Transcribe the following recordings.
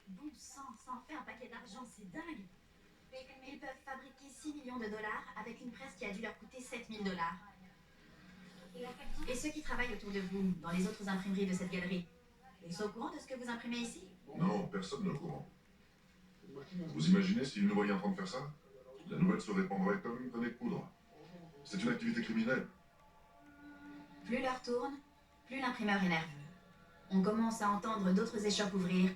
Bon sang, ça en fait un paquet d'argent, c'est dingue. Ils peuvent fabriquer 6 millions de dollars avec une presse qui a dû leur coûter 7 000 dollars. Et ceux qui travaillent autour de vous, dans les autres imprimeries de cette galerie, ils sont au courant de ce que vous imprimez ici? Non, personne n'est au courant. Vous imaginez s'ils nous voyaient en train de faire ça? La nouvelle se répandrait comme une traînée de poudre. C'est une activité criminelle. Plus l'heure tourne, plus l'imprimeur est nerveux. On commence à entendre d'autres échoppes ouvrir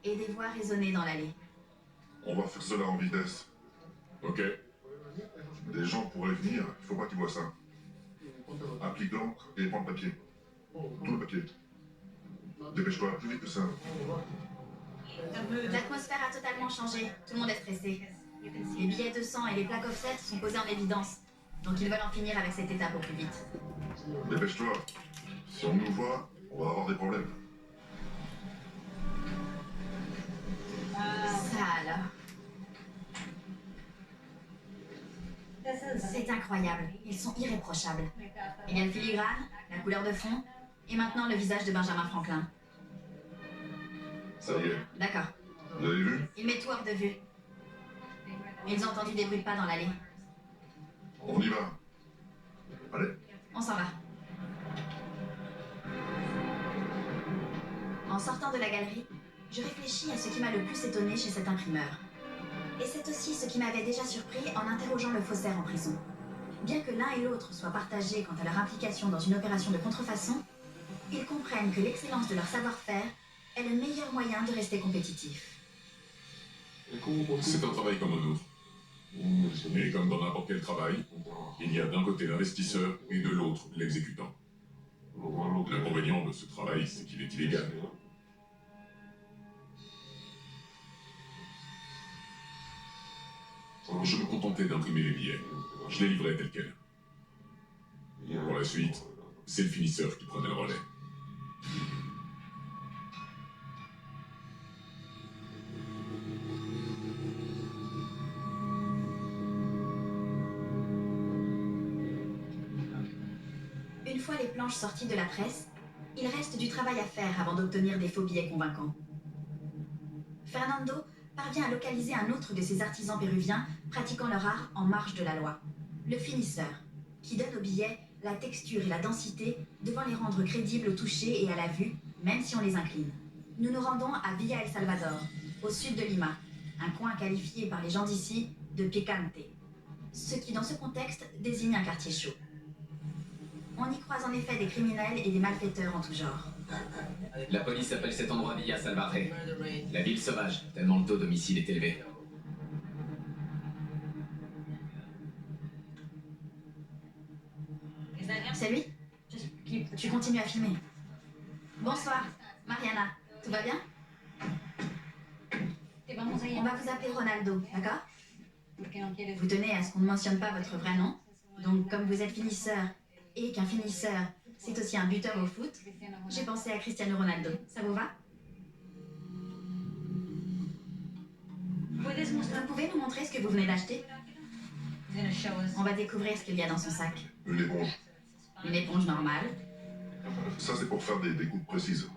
et des voix résonner dans l'allée. On va faire cela en vitesse. Ok. Des gens pourraient venir, il faut pas qu'ils voient ça. Applique l'encre et prends le papier. Tout le papier. Dépêche-toi, plus vite que ça. L'atmosphère a totalement changé, tout le monde est stressé. Les billets de sang et les plaques offset sont posés en évidence, donc ils veulent en finir avec cette étape au plus vite. Dépêche-toi. Si on nous voit, on va avoir des problèmes. Ça alors. C'est incroyable, ils sont irréprochables. Il y a le filigrane, la couleur de fond, et maintenant le visage de Benjamin Franklin. Ça y est. D'accord. Vous avez vu? Il met tout hors de vue. Ils ont entendu des bruits de pas dans l'allée. On y va. Allez. On s'en va. En sortant de la galerie, je réfléchis à ce qui m'a le plus étonné chez cet imprimeur. Et c'est aussi ce qui m'avait déjà surpris en interrogeant le faussaire en prison. Bien que l'un et l'autre soient partagés quant à leur implication dans une opération de contrefaçon, ils comprennent que l'excellence de leur savoir-faire est le meilleur moyen de rester compétitif. C'est un travail comme un autre. Et comme dans n'importe quel travail, il y a d'un côté l'investisseur et de l'autre l'exécutant. L'inconvénient de ce travail, c'est qu'il est illégal. Je me contentais d'imprimer les billets. Je les livrais tels quels. Pour la suite, c'est le finisseur qui prenait le relais. Une fois les planches sorties de la presse, il reste du travail à faire avant d'obtenir des faux billets convaincants. Fernando parvient à localiser un autre de ces artisans péruviens pratiquant leur art en marge de la loi, le finisseur, qui donne aux billets la texture et la densité devant les rendre crédibles au toucher et à la vue, même si on les incline. Nous nous rendons à Villa El Salvador, au sud de Lima, un coin qualifié par les gens d'ici de picante, ce qui dans ce contexte désigne un quartier chaud. On y croise en effet des criminels et des malfaiteurs en tout genre. La police appelle cet endroit Villa Salvatore. La ville sauvage, tellement le taux d'homicide est élevé. C'est lui? Tu continues à filmer. Bonsoir, Mariana. Tout va bien? On va vous appeler Ronaldo, d'accord? Vous tenez à ce qu'on ne mentionne pas votre vrai nom. Donc, comme vous êtes finisseur, et qu'un finisseur, c'est aussi un buteur au foot, j'ai pensé à Cristiano Ronaldo. Ça vous va? Vous pouvez nous montrer ce que vous venez d'acheter? On va découvrir ce qu'il y a dans son sac. Une éponge. Une éponge normale. Ça, c'est pour faire des découpes précises.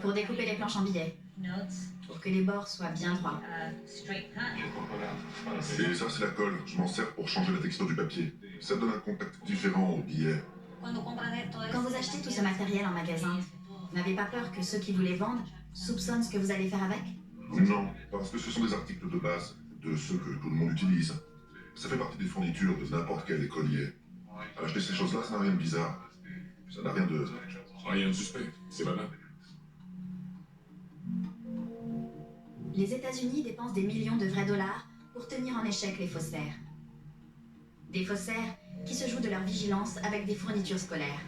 Pour découper les planches en billets. Pour que les bords soient bien droits. Et ça, c'est la colle. Je m'en sers pour changer la texture du papier. Ça donne un contact différent au billet. Quand vous achetez tout ce matériel en magasin, vous n'avez pas peur que ceux qui vous les vendent soupçonnent ce que vous allez faire avec? Non, parce que ce sont des articles de base, de ceux que tout le monde utilise. Ça fait partie des fournitures de n'importe quel écolier. Acheter ces choses-là, ça n'a rien de bizarre. Ça n'a rien de... Rien de suspect, c'est banal. Les États-Unis dépensent des millions de vrais dollars pour tenir en échec les faussaires. Des faussaires qui se jouent de leur vigilance avec des fournitures scolaires.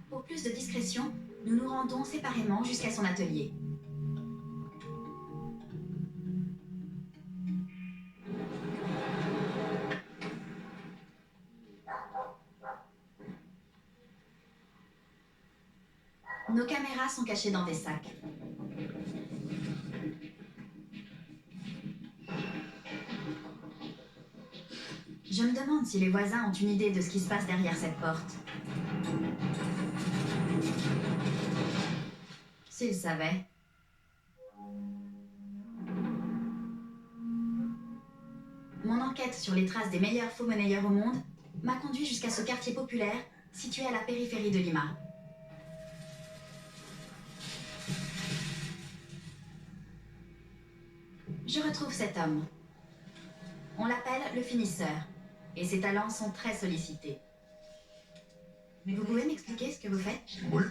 Pour plus de discrétion, nous nous rendons séparément jusqu'à son atelier. Nos caméras sont cachées dans des sacs. Je me demande si les voisins ont une idée de ce qui se passe derrière cette porte. S'il savait. Mon enquête sur les traces des meilleurs faux monnayeurs au monde m'a conduit jusqu'à ce quartier populaire situé à la périphérie de Lima. Je retrouve cet homme. On l'appelle le finisseur, et ses talents sont très sollicités. Mais vous pouvez m'expliquer ce que vous faites? Oui.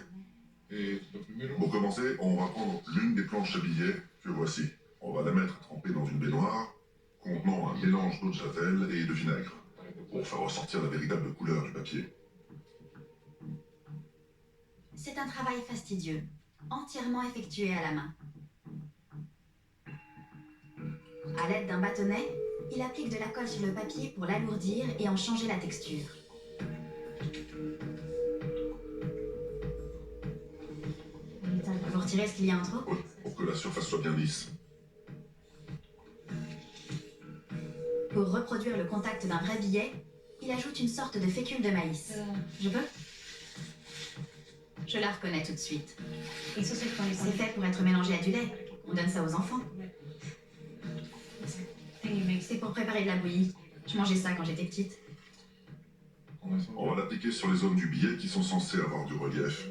Pour commencer, on va prendre l'une des planches à billets que voici. On va la mettre trempée dans une baignoire contenant un mélange d'eau de javel et de vinaigre pour faire ressortir la véritable couleur du papier. C'est un travail fastidieux, entièrement effectué à la main. À l'aide d'un bâtonnet, il applique de la colle sur le papier pour l'alourdir et en changer la texture. Vous retirez ce qu'il y a en trop? Oui, pour que la surface soit bien lisse. Pour reproduire le contact d'un vrai billet, il ajoute une sorte de fécule de maïs. Je peux? Je la reconnais tout de suite. C'est fait pour être mélangé à du lait. On donne ça aux enfants. C'est pour préparer de la bouillie. Je mangeais ça quand j'étais petite. On va l'appliquer sur les zones du billet qui sont censées avoir du relief.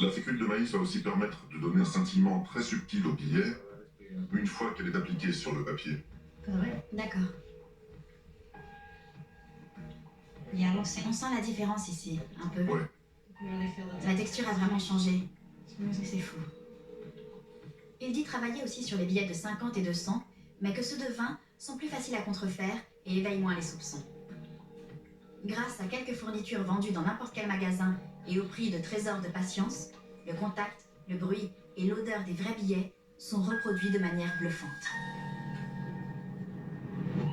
La fécule de maïs va aussi permettre de donner un scintillement très subtil au billet une fois qu'elle est appliquée sur le papier. D'accord. On sent la différence ici, un peu. Ouais. La texture a vraiment changé. C'est fou. Il dit travailler aussi sur les billets de 50 et de 100, mais que ceux de 20 sont plus faciles à contrefaire et éveillent moins les soupçons. Grâce à quelques fournitures vendues dans n'importe quel magasin et au prix de trésors de patience, le contact, le bruit et l'odeur des vrais billets sont reproduits de manière bluffante.